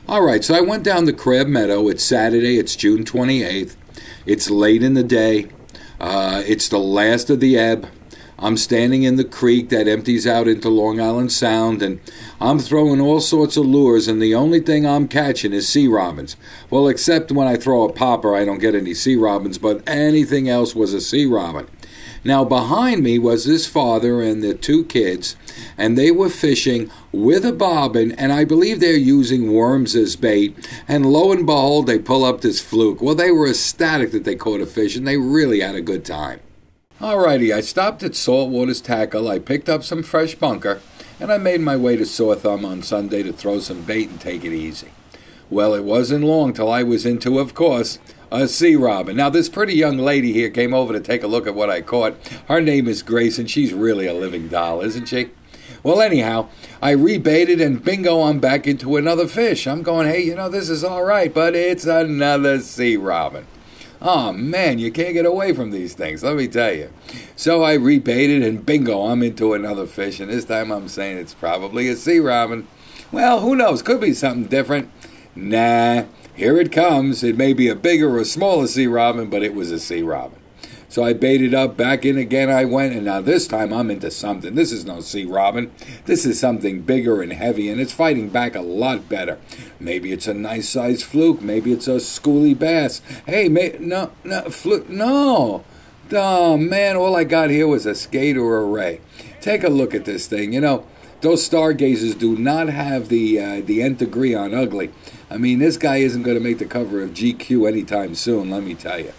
All right, so I went down to Crab Meadow. It's Saturday. It's June 28th. It's late in the day. It's the last of the ebb. I'm standing in the creek that empties out into Long Island Sound, and I'm throwing all sorts of lures, and the only thing I'm catching is sea robins. Well, except when I throw a popper, I don't get any sea robins, but anything else was a sea robin. Now, behind me was this father and the two kids, and they were fishing with a bobbin, and I believe they're using worms as bait, and lo and behold, they pull up this fluke. Well, they were ecstatic that they caught a fish, and they really had a good time. Alrighty, I stopped at Saltwater's Tackle, I picked up some fresh bunker, and I made my way to Sore Thumb on Sunday to throw some bait and take it easy. Well, it wasn't long till I was into, of course, a sea robin. Now, this pretty young lady here came over to take a look at what I caught. Her name is Grace, and she's really a living doll, isn't she? Well, anyhow, I rebaited, and bingo, I'm back into another fish. I'm going, hey, this is all right, but it's another sea robin. Oh, man, you can't get away from these things, let me tell you. So I rebaited, and bingo, I'm into another fish, and this time I'm saying it's probably a sea robin. Well, who knows? Could be something different. Nah, here it comes. It may be a bigger or smaller sea robin, but it was a sea robin. So I baited up, back in again I went, and now this time I'm into something. This is no sea robin. This is something bigger and heavy, and it's fighting back a lot better. Maybe it's a nice-sized fluke. Maybe it's a schoolie bass. Hey, fluke, no. Oh, man, all I got here was a skate or a ray. Take a look at this thing. Those stargazers do not have the nth degree on ugly. I mean, this guy isn't going to make the cover of GQ anytime soon, let me tell you.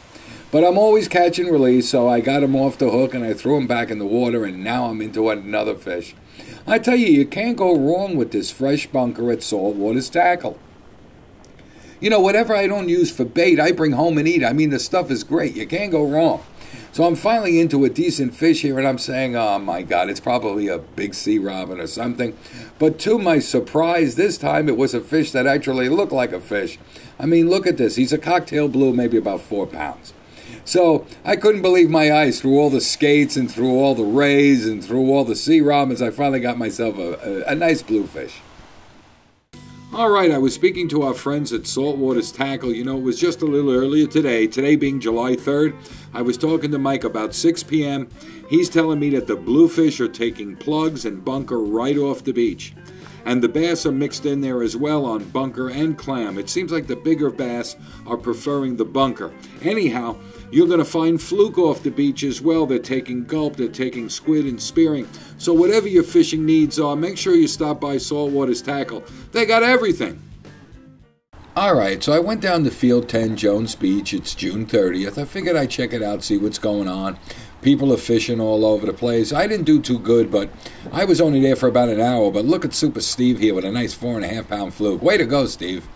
But I'm always catch and release, so I got him off the hook and I threw him back in the water, and now I'm into another fish. I tell you, you can't go wrong with this fresh bunker at Saltwater's Tackle. Whatever I don't use for bait, I bring home and eat. I mean, the stuff is great. You can't go wrong. So I'm finally into a decent fish here, and I'm saying, oh my God, it's probably a big sea robin or something. But to my surprise, this time it was a fish that actually looked like a fish. I mean, look at this. He's a cocktail blue, maybe about 4 pounds. So I couldn't believe my eyes. Through all the skates and through all the rays and through all the sea robins, I finally got myself a nice bluefish. All right, I was speaking to our friends at Saltwater's Tackle. It was just a little earlier today being July 3rd. I was talking to Mike about 6 p.m. He's telling me that the bluefish are taking plugs and bunker right off the beach. And the bass are mixed in there as well on bunker and clam. It seems like the bigger bass are preferring the bunker. Anyhow, you're going to find fluke off the beach as well. They're taking gulp, they're taking squid and spearing. So whatever your fishing needs are, make sure you stop by Saltwater's Tackle. They got everything. All right, so I went down to Field 10, Jones Beach. It's June 30th. I figured I'd check it out, see what's going on. People are fishing all over the place. I didn't do too good, but I was only there for about an hour. But look at Super Steve here with a nice 4.5-pound fluke. Way to go, Steve.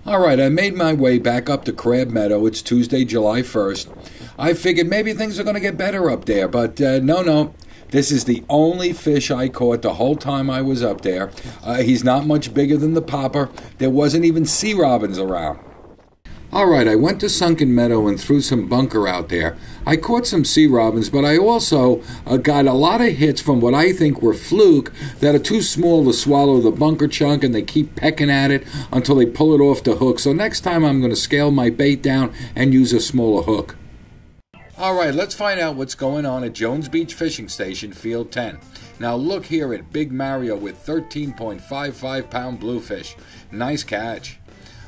All right, I made my way back up to Crab Meadow. It's Tuesday, July 1st. I figured maybe things are going to get better up there, but no. This is the only fish I caught the whole time I was up there. He's not much bigger than the popper. There wasn't even sea robins around. All right, I went to Sunken Meadow and threw some bunker out there. I caught some sea robins, but I also got a lot of hits from what I think were fluke that are too small to swallow the bunker chunk, and they keep pecking at it until they pull it off the hook. So next time I'm going to scale my bait down and use a smaller hook. All right, let's find out what's going on at Jones Beach Fishing Station, Field 10. Now look here at Big Mario with 13.55-pound bluefish. Nice catch.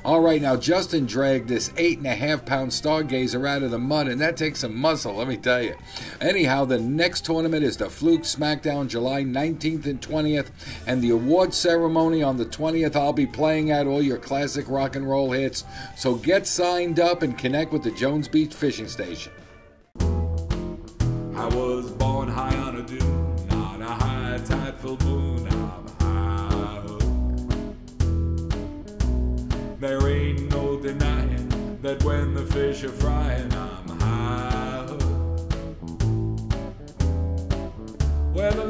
All right, now Justin dragged this 8.5-pound stargazer out of the mud, and that takes some muscle, let me tell you. Anyhow, the next tournament is the Fluke Smackdown, July 19th and 20th, and the award ceremony on the 20th. I'll be playing out all your classic rock and roll hits, so get signed up and connect with the Jones Beach Fishing Station. I was born high on a dune, on a high tide full moon. I'm high hook. There ain't no denying that when the fish are frying, I'm high hook. Where the